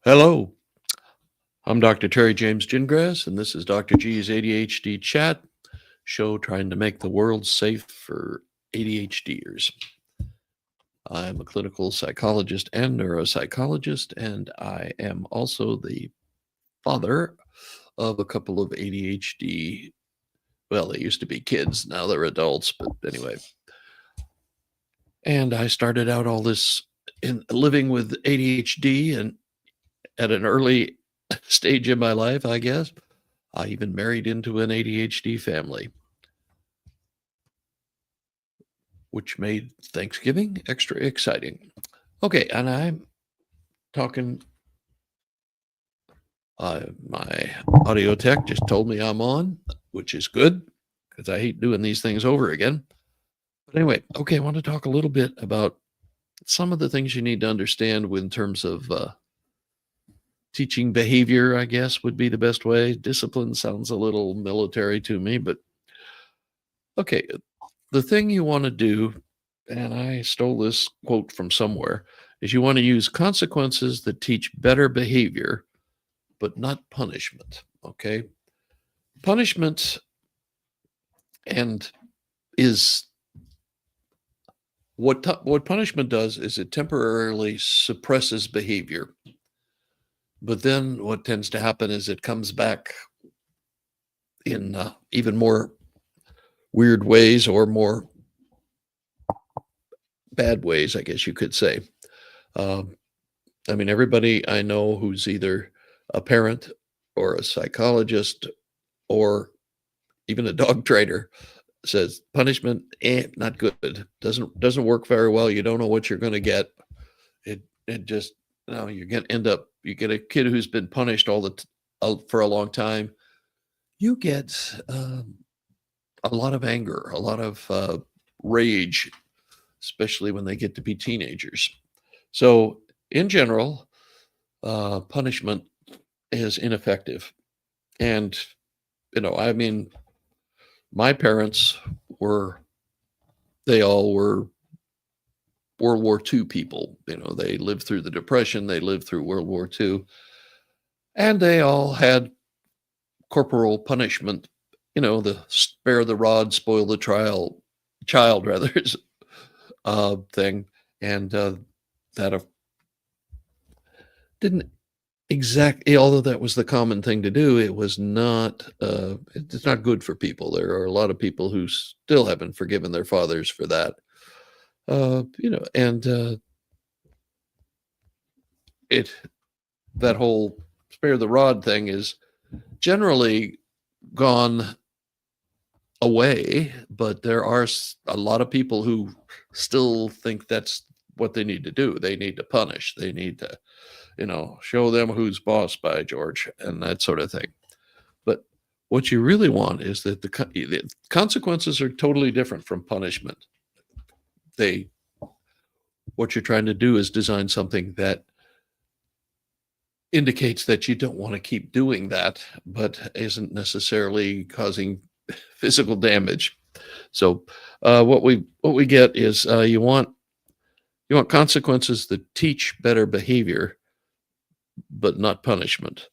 Hello, I'm Dr. Terry James Gingras, and this is Dr. G's ADHD Chat show trying to make the world safe for ADHDers. I'm a clinical psychologist and neuropsychologist, and I am also the father of a couple of ADHD. Well, they used to be kids, now they're adults, but anyway. And I started out all this in living with ADHD and at an early stage in my life, I guess. I even married into an ADHD family, which made Thanksgiving extra exciting. Okay, and I'm talking. My audio tech just told me I'm on, which is good because I hate doing these things over again. But anyway, okay, I want to talk a little bit about some of the things you need to understand in terms of teaching behavior, I guess would be the best way. Discipline sounds a little military to me, but okay, the thing you want to do, and I stole this quote from somewhere, is you want to use consequences that teach better behavior, but not punishment. Okay. Punishment and is what punishment does is it temporarily suppresses behavior. But then what tends to happen is it comes back in even more weird ways or more bad ways, I guess you could say. I mean, everybody I know who's either a parent or a psychologist or even a dog trainer says punishment, not good. Doesn't work very well. You don't know what you're going to get. It just you're going to end up. You get a kid who's been punished for a long time. You get a lot of anger, a lot of rage, especially when they get to be teenagers. So in general, punishment is ineffective. And, I mean, my parents they all were World War II people. They lived through the Depression, they lived through World War II, and they all had corporal punishment, the spare the rod, spoil the child rather, thing. And that didn't exactly, although that was the common thing to do, it was not, it's not good for people. There are a lot of people who still haven't forgiven their fathers for that. And that whole spare the rod thing is generally gone away, but there are a lot of people who still think that's what they need to do. They need to punish. They need to, show them who's boss, by George, and that sort of thing. But what you really want is that the consequences are totally different from punishment. What you're trying to do is design something that indicates that you don't want to keep doing that, but isn't necessarily causing physical damage. So what we get is you want consequences that teach better behavior, but not punishment.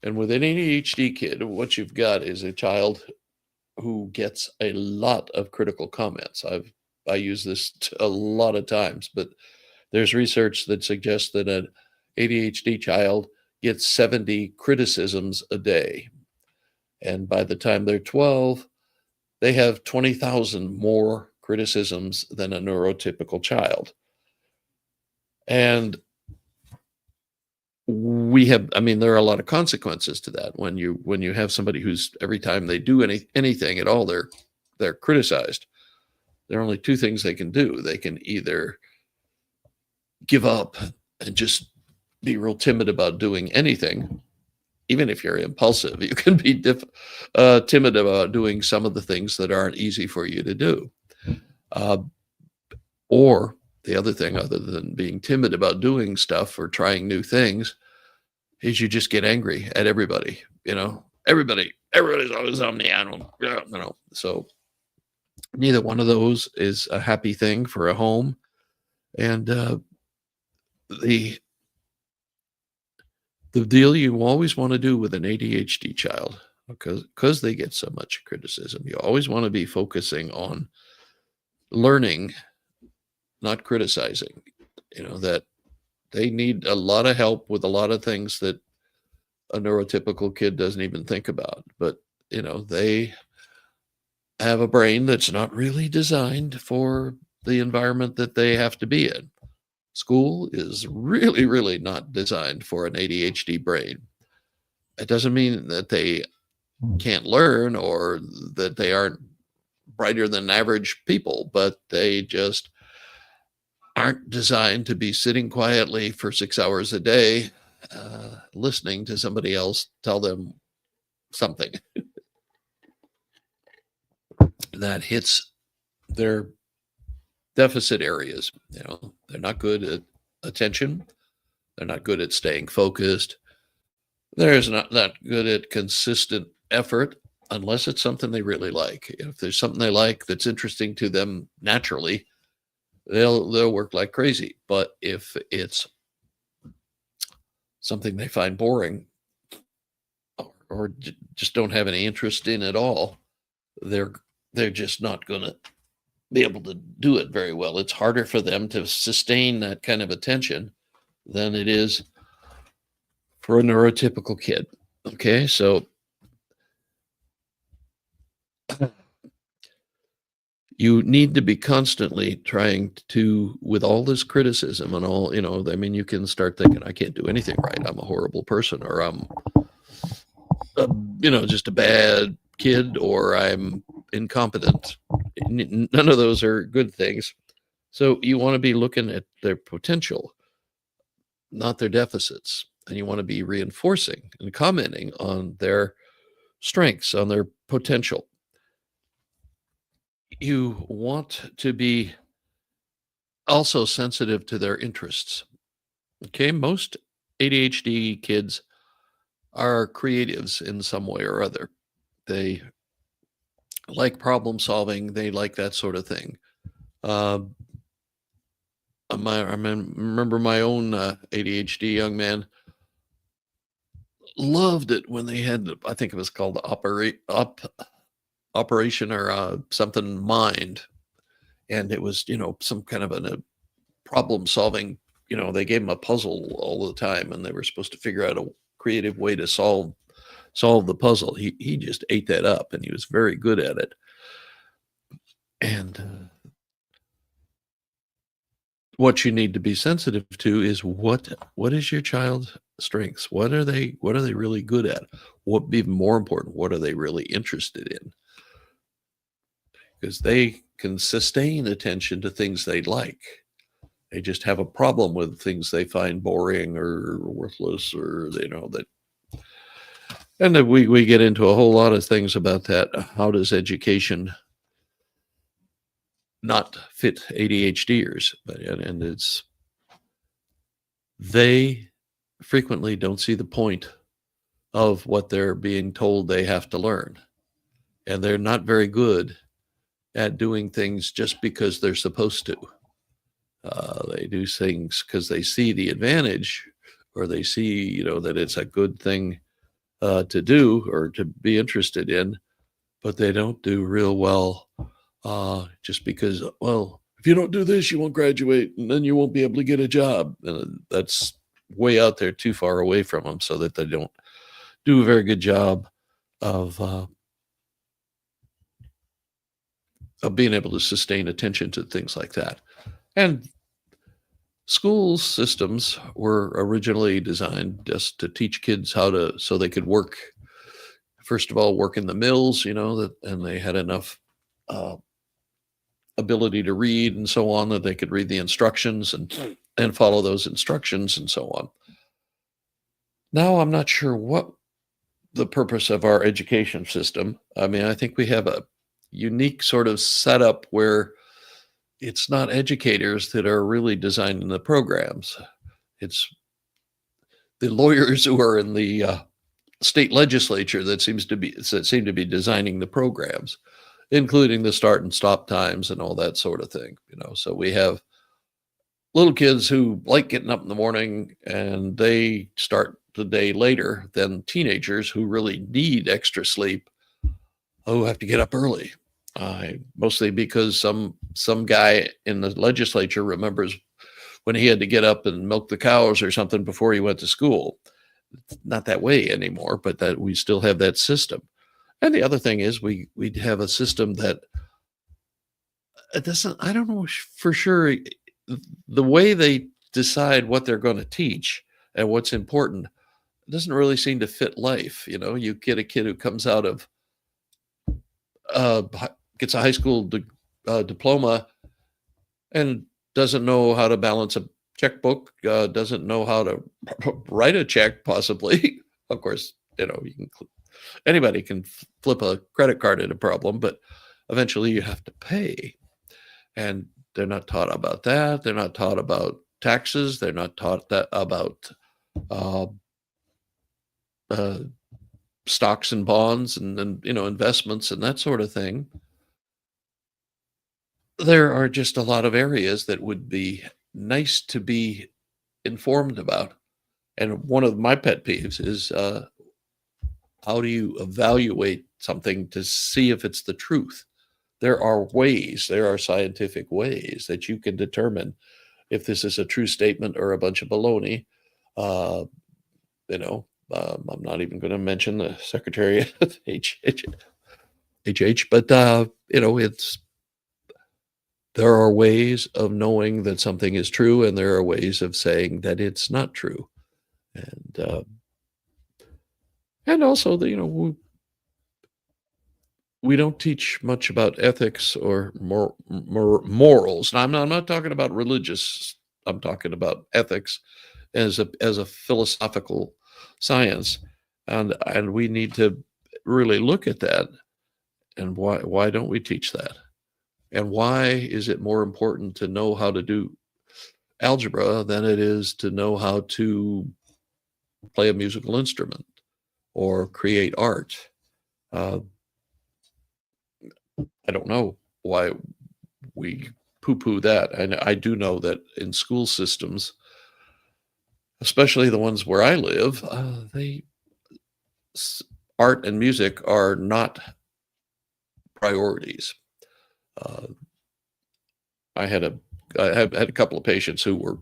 And with an ADHD kid, what you've got is a child who gets a lot of critical comments. I use this a lot of times, but there's research that suggests that an ADHD child gets 70 criticisms a day. And by the time they're 12, they have 20,000 more criticisms than a neurotypical child. And there are a lot of consequences to that when you have somebody who's every time they do anything at all, they're criticized. There are only two things they can do. They can either give up and just be real timid about doing anything. Even if you're impulsive, you can be timid about doing some of the things that aren't easy for you to do. Or the other thing, other than being timid about doing stuff or trying new things, is you just get angry at everybody. Everybody's always on the animal. So neither one of those is a happy thing for a home. And the The deal you always want to do with an ADHD child, because they get so much criticism, you always want to be focusing on learning, not criticizing. That they need a lot of help with a lot of things that a neurotypical kid doesn't even think about. But, they have a brain that's not really designed for the environment that they have to be in. School is really, really not designed for an ADHD brain. It doesn't mean that they can't learn or that they aren't brighter than average people, but they just aren't designed to be sitting quietly for 6 hours a day, listening to somebody else tell them something that hits their deficit areas. They're not good at attention. They're not good at staying focused. They're not that good at consistent effort unless it's something they really like. If there's something they like that's interesting to them naturally, they'll work like crazy. But if it's something they find boring or just don't have any interest in at all, they're just not going to be able to do it very well. It's harder for them to sustain that kind of attention than it is for a neurotypical kid. Okay, so you need to be constantly trying to, with all this criticism and all, you can start thinking, I can't do anything right. I'm a horrible person, or I'm, just a bad kid, or I'm incompetent. None of those are good things. So you want to be looking at their potential, not their deficits. And you want to be reinforcing and commenting on their strengths, on their potential. You want to be also sensitive to their interests. Okay, most ADHD kids are creatives in some way or other. They like problem solving. They like that sort of thing. I remember my own ADHD young man loved it when they had, I think it was called Operation or something Mind. And it was, some kind of a problem solving, they gave him a puzzle all the time and they were supposed to figure out a creative way to solve the puzzle. He just ate that up and he was very good at it. And what you need to be sensitive to is what is your child's strengths? What are they really good at? What, even more important, what are they really interested in? Because they can sustain attention to things they like. They just have a problem with things they find boring or worthless, or that. And then we get into a whole lot of things about that. How does education not fit ADHDers? And it's, they frequently don't see the point of what they're being told they have to learn. And they're not very good at doing things just because they're supposed to. They do things because they see the advantage, or they see, that it's a good thing to do or to be interested in, but they don't do real well just because, well, if you don't do this, you won't graduate and then you won't be able to get a job. And that's way out there, too far away from them, so that they don't do a very good job of being able to sustain attention to things like that. And school systems were originally designed just to teach kids so they could work, first of all, work in the mills, and they had enough ability to read and so on, that they could read the instructions and follow those instructions and so on. Now, I'm not sure what the purpose of our education system. I think we have a unique sort of setup where it's not educators that are really designing the programs. It's the lawyers who are in the state legislature that seem to be designing the programs, including the start and stop times and all that sort of thing. So we have little kids who like getting up in the morning and they start a day later than teenagers who really need extra sleep, who have to get up early. Mostly because some guy in the legislature remembers when he had to get up and milk the cows or something before he went to school. It's not that way anymore, but that we still have that system. And the other thing is we have a system that it doesn't, I don't know for sure, the way they decide what they're going to teach and what's important doesn't really seem to fit life. You know, you get a kid who comes out of gets a high school diploma and doesn't know how to balance a checkbook, doesn't know how to write a check, possibly. Of course, you know, anybody can flip a credit card at a problem, but eventually you have to pay. And they're not taught about that. They're not taught about taxes. They're not taught that about uh, uh, stocks and bonds and you know, investments and that sort of thing. There are just a lot of areas that would be nice to be informed about. And one of my pet peeves is how do you evaluate something to see if it's the truth? There are ways, there are scientific ways that you can determine if this is a true statement or a bunch of baloney. Uh, you know, I'm not even going to mention the Secretary of HH, but you know, there are ways of knowing that something is true, and there are ways of saying that it's not true, and also the, you know, we don't teach much about ethics or morals. Now, I'm not talking about religious. I'm talking about ethics as a philosophical science, and we need to really look at that. And why don't we teach that? And why is it more important to know how to do algebra than it is to know how to play a musical instrument or create art? I don't know why we poo-poo that. And I do know that in school systems, especially the ones where I live, art and music are not priorities. Uh, I had a couple of patients who were,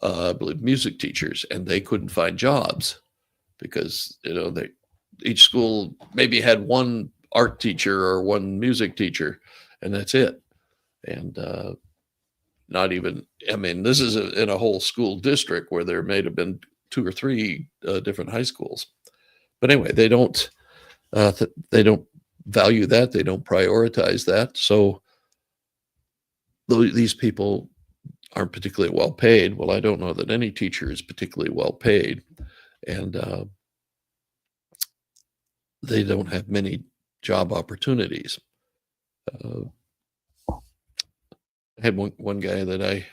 I believe, music teachers, and they couldn't find jobs because, you know, each school maybe had one art teacher or one music teacher, and that's it. And not even, I mean, this is in a whole school district where there may have been 2 or 3 different high schools. But anyway, they don't value that. They don't prioritize that. So these people aren't particularly well paid. Well, I don't know that any teacher is particularly well paid, and they don't have many job opportunities. I had one guy that I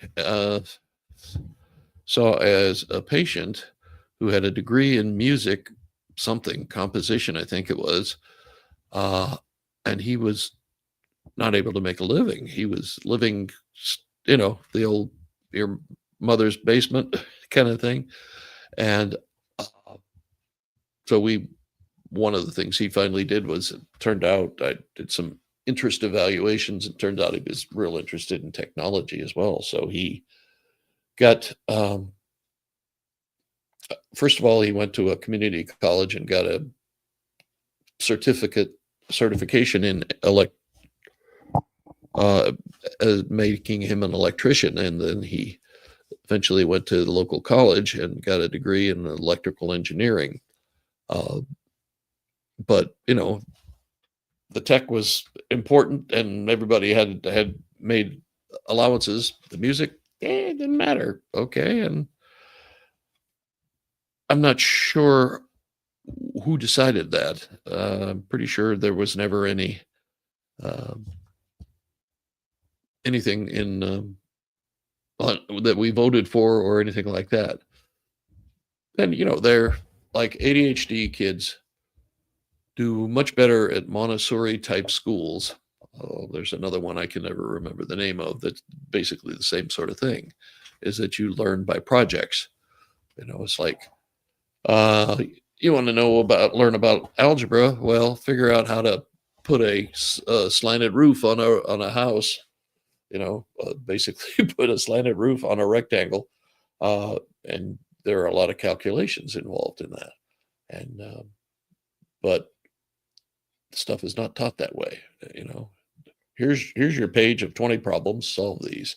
saw as a patient who had a degree in music, something composition, I think it was, and he was not able to make a living. He was living, you know, the old your mother's basement kind of thing, and so one of the things he finally did was, it turned out I did some interest evaluations. It turned out he was real interested in technology as well. So he got, first of all, he went to a community college and got a certification in making him an electrician. And then he eventually went to the local college and got a degree in electrical engineering. But, you know, the tech was important and everybody had made allowances. The music, it didn't matter. Okay. And I'm not sure who decided that. I'm pretty sure there was never anything in that we voted for or anything like that. And, you know, they're like ADHD kids do much better at Montessori type schools. Oh, there's another one I can never remember the name of that's basically the same sort of thing, is that you learn by projects. You know, it's like Uh, you want to learn about algebra? Well, figure out how to put a slanted roof on a house. Basically put a slanted roof on a rectangle, and there are a lot of calculations involved in that. And but stuff is not taught that way. Here's your page of 20 problems. Solve these,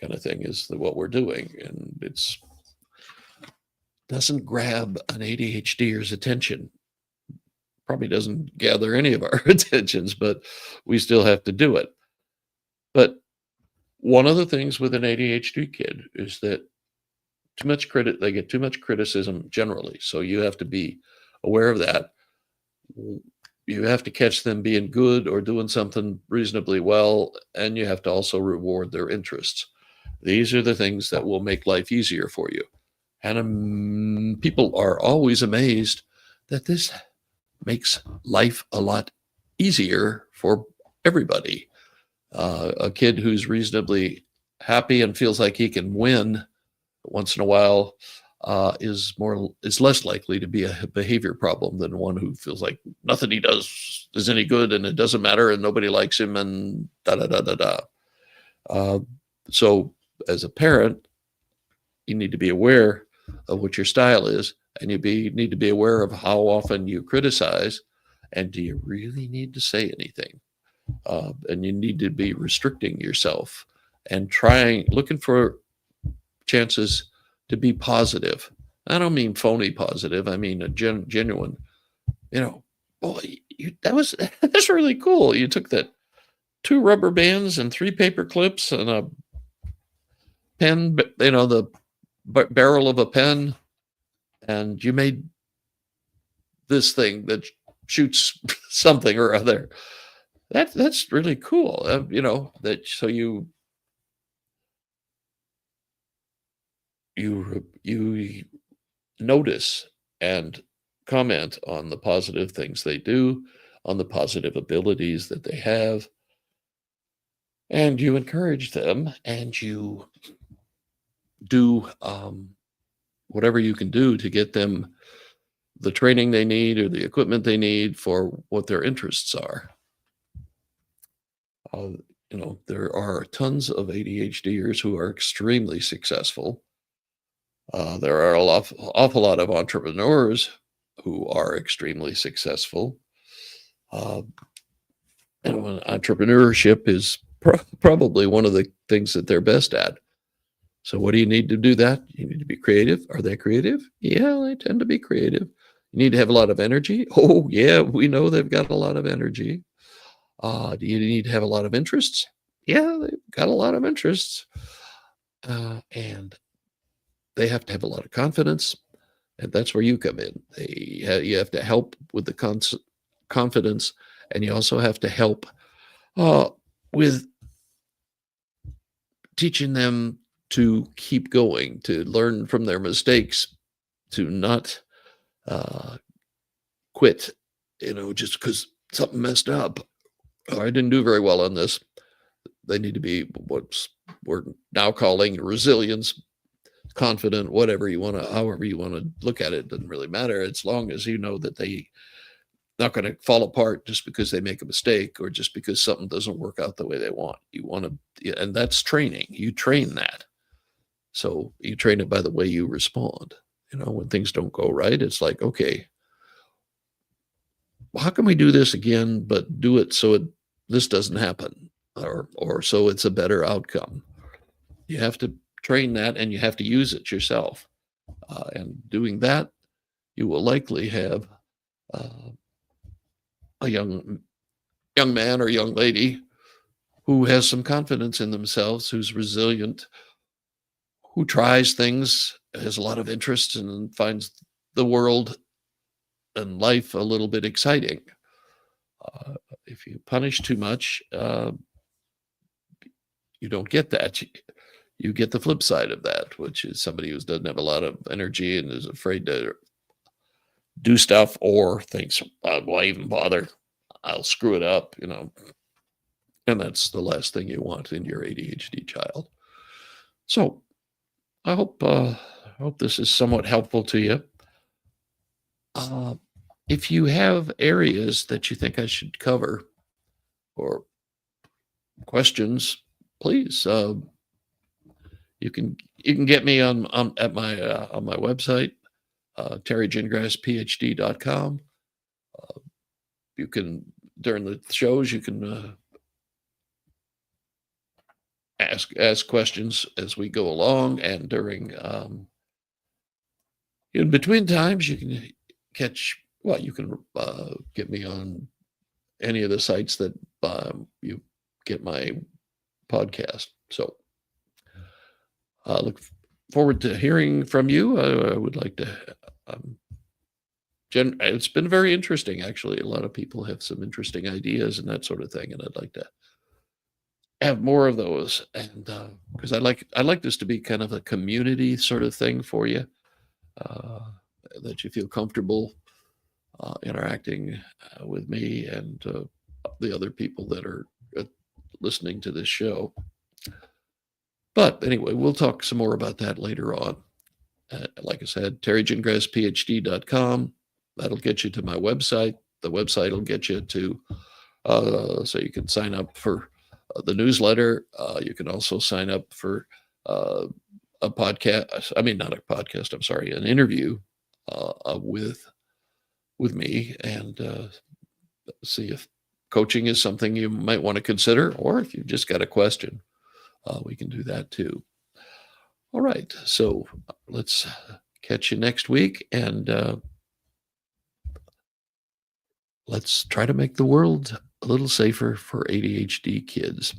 kind of thing is what we're doing, and it's doesn't grab an ADHDer's attention. Probably doesn't gather any of our attentions, but we still have to do it. But one of the things with an ADHD kid is that they get too much criticism generally. So you have to be aware of that. You have to catch them being good or doing something reasonably well, and you have to also reward their interests. These are the things that will make life easier for you. And people are always amazed that this makes life a lot easier for everybody. A kid who's reasonably happy and feels like he can win once in a while is less likely to be a behavior problem than one who feels like nothing he does is any good and it doesn't matter and nobody likes him and da da da da da. So as a parent, you need to be aware of what your style is, and need to be aware of how often you criticize, and do you really need to say anything? And you need to be restricting yourself and looking for chances to be positive. I don't mean phony positive. I mean a genuine. Boy, that's really cool. You took that 2 rubber bands and 3 paper clips and a pen, the barrel of a pen, and you made this thing that shoots something or other. That's really cool. That so you notice and comment on the positive things they do, on the positive abilities that they have, and you encourage them, and you do whatever you can do to get them the training they need or the equipment they need for what their interests are. There are tons of ADHDers who are extremely successful. There are an awful lot of entrepreneurs who are extremely successful. Entrepreneurship is probably one of the things that they're best at. So what do you need to do that? You need to be creative. Are they creative? Yeah, they tend to be creative. You need to have a lot of energy. Oh, yeah, we know they've got a lot of energy. Do you need to have a lot of interests? Yeah, they've got a lot of interests. And they have to have a lot of confidence. And that's where you come in. You have to help with the confidence, and you also have to help with teaching them to keep going, to learn from their mistakes, to not quit, just because something messed up. I didn't do very well on this. They need to be what we're now calling resilience, confident, however you want to look at it. Doesn't really matter, as long as you know that they not going to fall apart just because they make a mistake or just because something doesn't work out the way they want. And that's training. You train that. So you train it by the way you respond. When things don't go right, it's like, okay, how can we do this again, but do it so this doesn't happen, or so it's a better outcome. You have to train that, and you have to use it yourself. And doing that, you will likely have a young man or young lady who has some confidence in themselves, who's resilient, who tries things, has a lot of interest, and finds the world and life a little bit exciting. If you punish too much, you don't get that. You get the flip side of that, which is somebody who doesn't have a lot of energy and is afraid to do stuff, or thinks, why even bother? I'll screw it up, and that's the last thing you want in your ADHD child. So I hope this is somewhat helpful to you. Uh, if you have areas that you think I should cover or questions, please, you can get me on my website, terrygingrassphd.com. You can, during the shows, you can ask questions as we go along, and during in between times, you can you can get me on any of the sites that you get my podcast. So look forward to hearing from you. I would like to. Um, it's been very interesting, actually. A lot of people have some interesting ideas and that sort of thing, and I'd like to have more of those. And because I like this to be kind of a community sort of thing for you, uh, that you feel comfortable interacting with me and the other people that are listening to this show. But anyway, we'll talk some more about that later on. Like I said, terrygingrassphd.com. That'll get you to my website. The website will get you to, so you can sign up for the newsletter. You can also sign up for a podcast. I mean, not a podcast, I'm sorry, an interview with me, and see if coaching is something you might want to consider, or if you've just got a question, we can do that too. All right, so let's catch you next week, and let's try to make the world a little safer for ADHD kids.